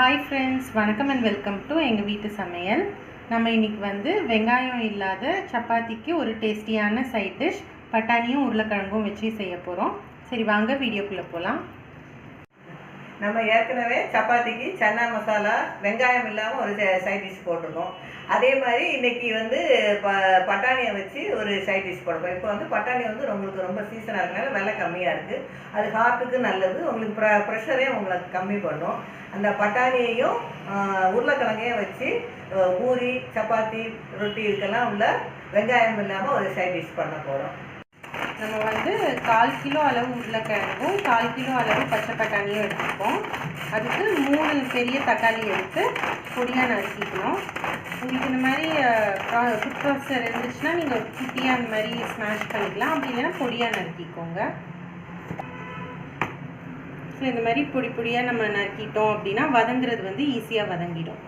Hi friends, வணக்கம் and welcome to எங்கள் வீட்டு சமையல். நம்ம இன்றைக்கி வந்து வெங்காயம் இல்லாத சப்பாத்திக்கு ஒரு டேஸ்டியான சைட் டிஷ் பட்டாணியும் உருளைக்கிழங்கும் வச்சு செய்ய போகிறோம். சரி வாங்க வீடியோக்குள்ளே போகலாம். நம்ம ஏற்கனவே சப்பாத்திக்கு சன்னா மசாலா வெங்காயம் இல்லாமல் ஒரு சைட் டிஷ் போட்டிருக்கோம். அதே மாதிரி இன்றைக்கி வந்து பட்டாணியை வச்சு ஒரு சைட் டிஷ் போடுறோம். இப்போ வந்து பட்டாணி வந்து உங்களுக்கு ரொம்ப சீசனாக இருக்கனால விலை கம்மியாக இருக்குது. அது ஹார்ட்டுக்கு நல்லது, உங்களுக்கு ப்ரெஷரையும் உங்களுக்கு கம்மி பண்ணும். அந்த பட்டாணியையும் உருளைக்கிழங்கையும் வச்சு பூரி சப்பாத்தி ரொட்டி இதுக்கெல்லாம் உள்ள வெங்காயம் இல்லாமல் ஒரு சைட் டிஷ் பண்ண போகிறோம். நம்ம வந்து 1/4 கிலோ அளவு உருளைக்கிழங்கும் 1/4 கிலோ அளவு பச்சை பட்டாணியும் எடுத்துப்போம். அதுக்கு 3 பெரிய தக்காளி எடுத்து பொடியாக நறுக்கிக்கணும். உங்களுக்கு இந்த மாதிரி ஃபுட் ப்ராசஸர் இருந்துச்சுன்னா நீங்கள் குட்டியாக அந்த மாதிரி ஸ்மாஷ் பண்ணிக்கலாம், அப்படி இல்லைன்னா பொடியாக நறுக்கிக்கோங்க. ஸோ இந்த மாதிரி பொடியாக நம்ம நறுக்கிட்டோம் அப்படின்னா வதங்குறது வந்து ஈஸியாக வதங்கிடும்.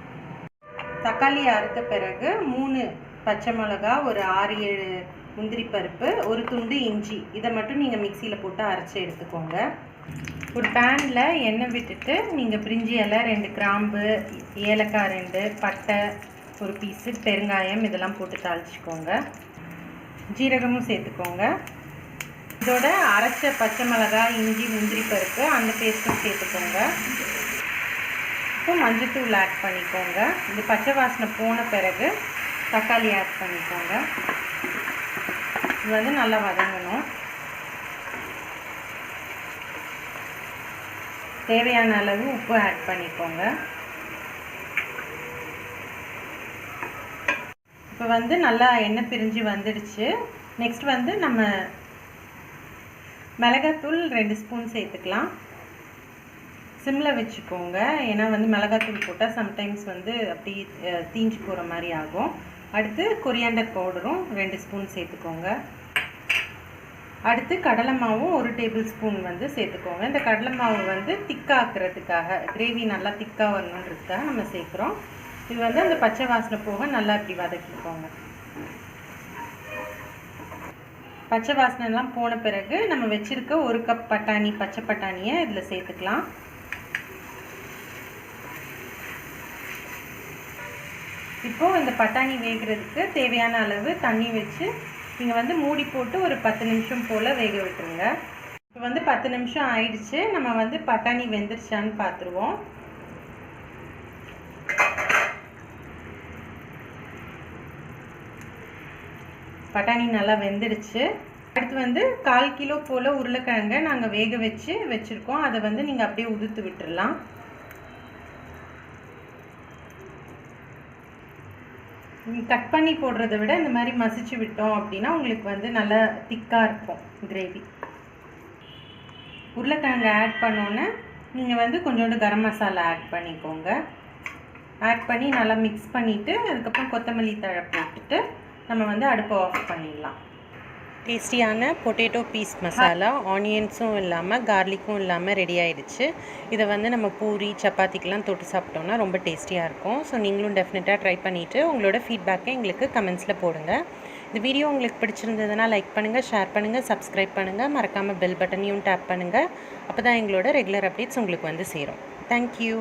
தக்காளி அறுத்த பிறகு 3 பச்சை மிளகா, ஒரு 6-7 முந்திரி பருப்பு, ஒரு துண்டு இஞ்சி, இதை மட்டும் நீங்கள் மிக்சியில் போட்டு அரைச்சி எடுத்துக்கோங்க. ஒரு பேனில் எண்ணெய் விட்டுட்டு நீங்கள் பிரிஞ்சி இலை, 2 கிராம்பு, ஏலக்காய் 2, பட்டை ஒரு பீஸு, பெருங்காயம் இதெல்லாம் போட்டு தாளிச்சிக்கோங்க. ஜீரகமும் சேர்த்துக்கோங்க. இதோட அரைச்ச பச்சை மிளகாய், இஞ்சி, முந்திரி பருப்பு அந்த பேஸ்ட்டும் சேர்த்துக்கோங்க. இப்போ மஞ்சத்தூள் ஆட் பண்ணிக்கோங்க. இந்த பச்சை வாசனை போன பிறகு தக்காளி ஆட் பண்ணிக்கோங்க. இது வந்து நல்லா வதங்கணும். தேவையான அளவு உப்பு ஆட் பண்ணிக்கோங்க. இப்போ வந்து நல்லா எண்ணெய் பிரிஞ்சு வந்துடுச்சு. நெக்ஸ்ட் வந்து நம்ம மிளகாத்தூள் 2 ஸ்பூன் சேர்த்துக்கலாம். சிம்மில் வச்சுக்கோங்க, ஏன்னா வந்து மிளகாத்தூள் போட்டால் சம்டைம்ஸ் வந்து அப்படி தீஞ்சு போகிற மாதிரி ஆகும். அடுத்து கொரியாண்டர் பவுடரும் 2 ஸ்பூன் சேர்த்துக்கோங்க. அடுத்து கடலை மாவும் 1 டேபிள் ஸ்பூன் வந்து சேர்த்துக்கோங்க. இந்த கடலை மாவு வந்து திக்காக்குறதுக்காக, கிரேவி நல்லா திக்காக வரணுன்றதுக்காக நம்ம சேர்க்குறோம். இது வந்து அந்த பச்சை வாசனை போக நல்லா இப்படி வதக்கிக்கோங்க. பச்சை வாசனைலாம் போன பிறகு நம்ம வச்சுருக்க 1 கப் பட்டாணி, பச்சை பட்டாணியை இதில் சேர்த்துக்கலாம். இப்போது இந்த பட்டாணி வேகிறதுக்கு தேவையான அளவு தண்ணி வச்சு நீங்கள் வந்து மூடி போட்டு ஒரு 10 நிமிஷம் போல் வேக விட்டுருங்க. இப்போ வந்து 10 நிமிஷம் ஆயிடுச்சு. நம்ம வந்து பட்டாணி வெந்துருச்சான்னு பார்த்துருவோம். பட்டாணி நல்லா வெந்துடுச்சு. அடுத்து வந்து 1/4 கிலோ போல் உருளைக்கிழங்கை நாங்கள் வேக வச்சுருக்கோம். அதை வந்து நீங்கள் அப்படியே உதுத்து விட்டுடலாம். கட் பண்ணி போடுறத விட இந்த மாதிரி மசிச்சு விட்டோம் அப்படின்னா உங்களுக்கு வந்து நல்லா திக்காக இருக்கும் கிரேவி. உருளைக்கிழங்கு ஆட் பண்ணோன்னே நீங்கள் வந்து கொஞ்சோண்டு கரம் மசாலா ஆட் பண்ணிக்கோங்க. ஆட் பண்ணி நல்லா மிக்ஸ் பண்ணிவிட்டு அதுக்கப்புறம் கொத்தமல்லி தழை போட்டுட்டு நம்ம வந்து அடுப்பை ஆஃப் பண்ணிடலாம். டேஸ்டியான பொட்டேட்டோ பீஸ் மசாலா ஆனியன்ஸும் இல்லாமல் கார்லிக்கும் இல்லாமல் ரெடி ஆகிடுச்சு. இதை வந்து நம்ம பூரி சப்பாத்திக்கெலாம் தொட்டு சாப்பிட்டோம்னா ரொம்ப டேஸ்டியாக இருக்கும். ஸோ நீங்களும் டெஃபினட்டாக ட்ரை பண்ணிவிட்டு உங்களோட ஃபீட்பேக்கை எங்களுக்கு கமெண்ட்ஸில் போடுங்க. இந்த வீடியோ உங்களுக்கு பிடிச்சிருந்ததுன்னா லைக் பண்ணுங்கள், ஷேர் பண்ணுங்கள், சப்ஸ்கிரைப் பண்ணுங்கள், மறக்காமல் பெல் பட்டனையும் டேப் பண்ணுங்கள். அப்போ தான் எங்களோட ரெகுலர் அப்டேட்ஸ் உங்களுக்கு வந்து சேரும். தேங்க்யூ.